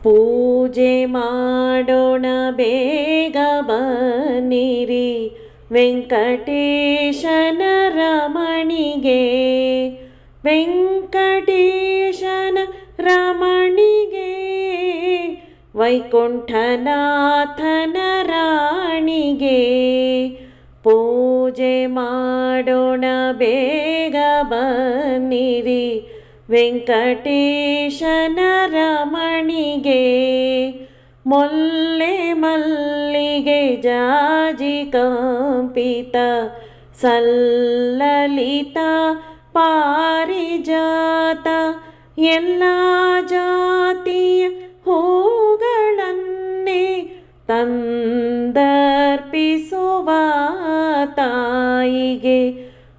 ಪೂಜೆ ಮಾಡೋಣ ಬೇಗ ಬನ್ನಿರಿ ವೆಂಕಟೇಶನ ರಮಣಿಗೆ, ವೆಂಕಟೇಶನ ರಮಣಿಗೆ, ವೈಕುಂಠನಾಥನ ರಾಣಿಗೆ. ಪೂಜೆ ಮಾಡೋಣ ಬೇಗ ಬನ್ನಿರಿ ವೆಂಕಟೇಶನ ರಮಣಿಗೆ. ಮೊಲ್ಲೆ ಮಲ್ಲಿಗೆ ಜಾಜಿ ಕಂಪಿತ ಸಲ್ಲಲಿತ ಪಾರಿಜಾತ, ಎಲ್ಲ ಜಾತಿಯ ಹೂಗಳನ್ನೇ ತಂದರ್ಪಿಸುವ ತಾಯಿಗೆ.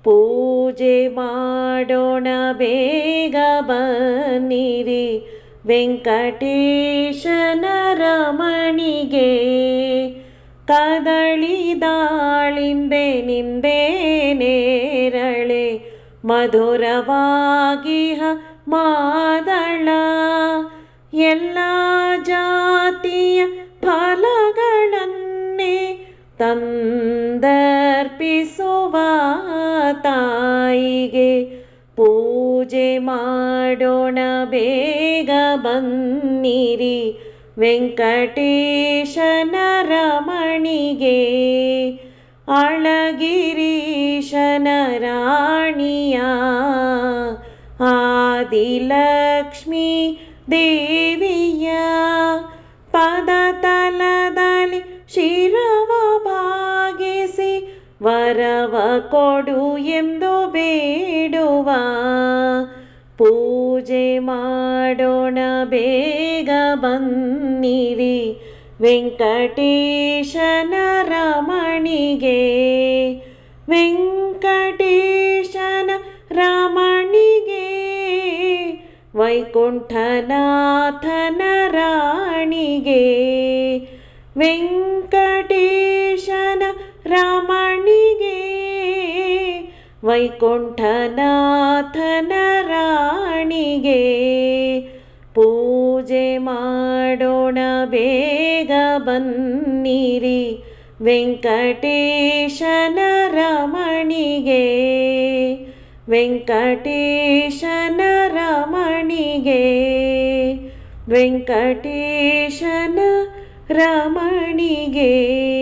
ಪೂಜೆ ಮಾಡೋಣ ಬೇಗ ಬನ್ನಿರಿ ವೆಂಕಟೇಶನ ರಮಣಿಗೆ. ಕದಳಿ ದಾಳಿಂಬೆ ನಿಂಬೆ ನೇರಳೆ ಮಧುರವಾಗಿಹ ಮಾದಳ, ಎಲ್ಲ ಜಾತಿಯ ಫಲಗಳನ್ನೇ ತಂದರ್ಪಿಸುವ ತಾಯಿಗೆ. ಪೂಜೆ ಮಾಡೋಣ ಬೇಗ ಬನ್ನಿರಿ ವೆಂಕಟೇಶನ ರಮಣಿಗೆ. ಅಳಗಿರೀಶನ ರಾಣಿಯ ಆದಿಲಕ್ಷ್ಮೀ ದೇವಿಯ ಪದತಲದಲ್ಲಿ ಶಿರವ ಭಾಗಿಸಿ ವರವ ಕೊಡು ಎಂದು ಬೇಡುವ. ಪೂಜೆ ಮಾಡೋಣ ಬೇಗ ಬನ್ನಿರಿ ವೆಂಕಟೇಶನ ರಮಣಿಗೆ, ವೆಂಕಟೇಶನ ರಮಣಿಗೆ, ವೈಕುಂಠನಾಥನ ರಾಣಿಗೆ. ವೆಂಕಟೇಶನ ರಮಣಿಗೆ, ವೈಕುಂಠನಾಥನ ರಾಣಿಗೆ. ಪೂಜೆ ಮಾಡೋಣ ಬೇಗ ಬನ್ನಿರಿ ವೆಂಕಟೇಶನ ರಮಣಿಗೆ, ವೆಂಕಟೇಶನ ರಮಣಿಗೆ, ವೆಂಕಟೇಶನ ರಮಣಿಗೆ.